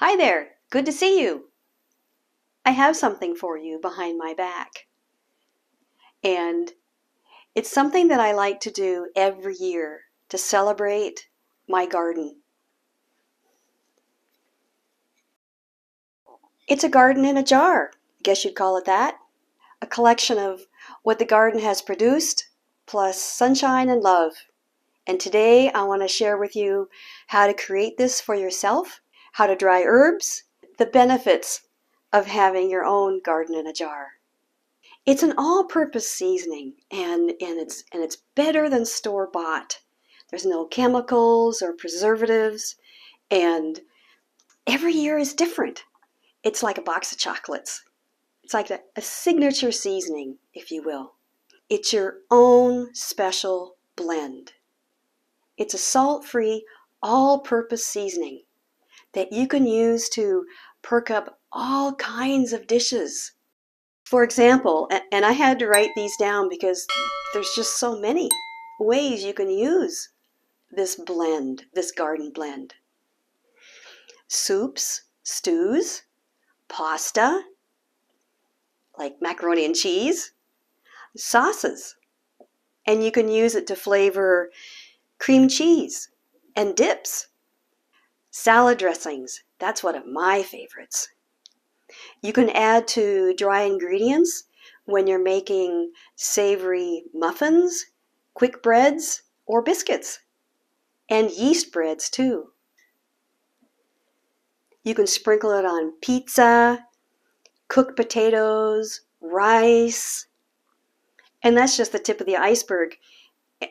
Hi there, good to see you. I have something for you behind my back. And it's something that I like to do every year to celebrate my garden. It's a garden in a jar, I guess you'd call it that. A collection of what the garden has produced, plus sunshine and love. And today I want to share with you how to create this for yourself, how to dry herbs, the benefits of having your own garden in a jar. It's an all-purpose seasoning, and it's better than store-bought. There's no chemicals or preservatives, and every year is different. It's like a box of chocolates. It's like a signature seasoning, if you will. It's your own special blend. It's a salt-free, all-purpose seasoning that you can use to perk up all kinds of dishes. For example, and I had to write these down because there's just so many ways you can use this blend, this garden blend. Soups, stews, pasta, like macaroni and cheese, sauces, and you can use it to flavor cream cheese and dips. Salad dressings, that's one of my favorites. You can add to dry ingredients when you're making savory muffins, quick breads, or biscuits, and yeast breads too. You can sprinkle it on pizza, cooked potatoes, rice, and that's just the tip of the iceberg.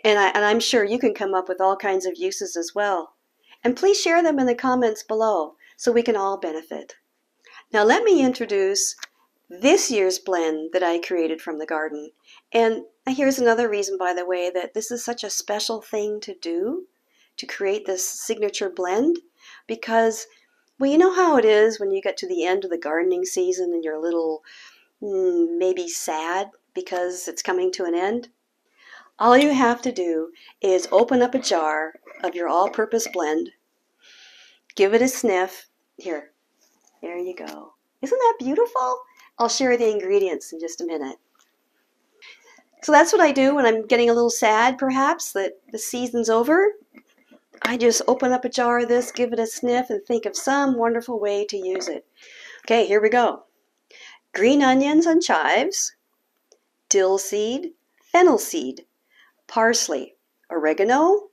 And I'm sure you can come up with all kinds of uses as well. And please share them in the comments below so we can all benefit. Now let me introduce this year's blend that I created from the garden. And here's another reason, by the way, that this is such a special thing to do, to create this signature blend, because, well, you know how it is when you get to the end of the gardening season and you're a little maybe sad because it's coming to an end? All you have to do is open up a jar of your all-purpose blend, give it a sniff. Here, there you go. Isn't that beautiful? I'll share the ingredients in just a minute. So that's what I do when I'm getting a little sad, perhaps, that the season's over. I just open up a jar of this, give it a sniff, and think of some wonderful way to use it. Okay, here we go. Green onions and chives, dill seed, fennel seed, parsley, oregano,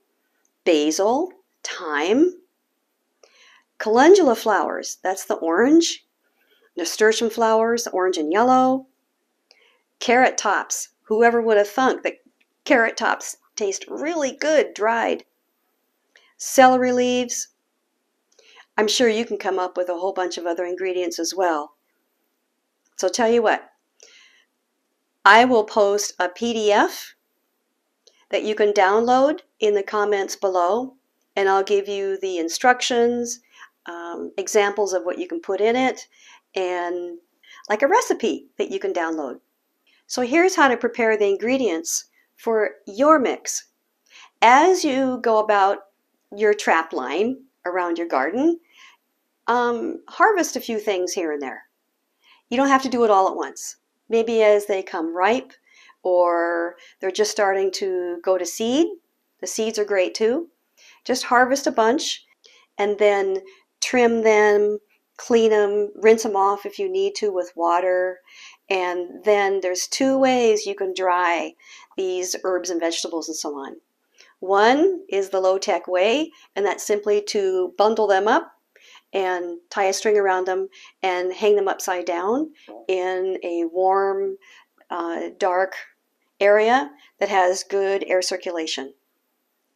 basil, thyme, calendula flowers, that's the orange, nasturtium flowers, orange and yellow, carrot tops. Whoever would have thunk that carrot tops taste really good dried. Celery leaves. I'm sure you can come up with a whole bunch of other ingredients as well. So tell you what, I will post a PDF that you can download in the comments below, and I'll give you the instructions, examples of what you can put in it, and like a recipe that you can download. So here's how to prepare the ingredients for your mix. As you go about your trap line around your garden, harvest a few things here and there. You don't have to do it all at once. Maybe as they come ripe or they're just starting to go to seed. The seeds are great too. Just harvest a bunch and then trim them, clean them, rinse them off if you need to with water. And then there's two ways you can dry these herbs and vegetables and so on. One is the low-tech way, and that's simply to bundle them up and tie a string around them and hang them upside down in a warm, dark area that has good air circulation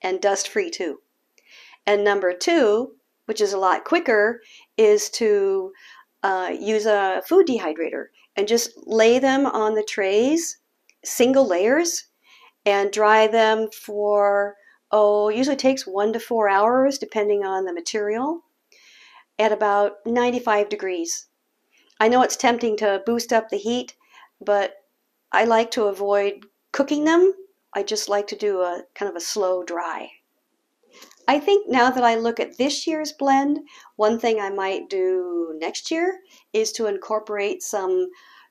and dust-free too. And number two, which is a lot quicker, is to use a food dehydrator and just lay them on the trays, single layers, and dry them for, usually takes 1 to 4 hours depending on the material, at about 95 degrees. I know it's tempting to boost up the heat, but I like to avoid cooking them. I just like to do a kind of a slow dry. I think now that I look at this year's blend, one thing I might do next year is to incorporate some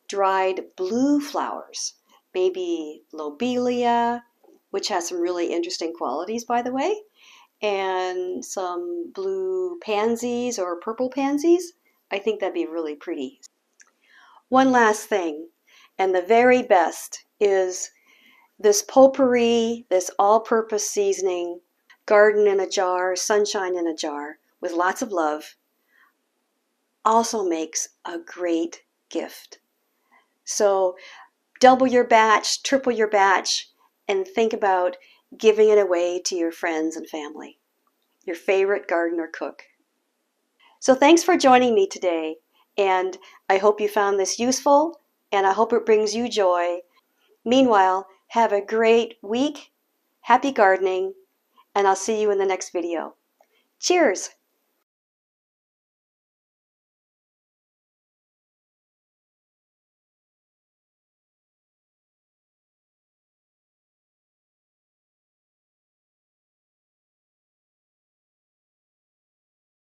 dried blue flowers. Maybe lobelia, which has some really interesting qualities, by the way, and some blue pansies or purple pansies. I think that'd be really pretty. One last thing, and the very best, is this potpourri, this all-purpose seasoning, garden in a jar, sunshine in a jar, with lots of love, also makes a great gift. So double your batch, triple your batch, and think about giving it away to your friends and family, your favorite gardener cook. So thanks for joining me today, and I hope you found this useful, and I hope it brings you joy. Meanwhile, have a great week, happy gardening, and I'll see you in the next video. Cheers!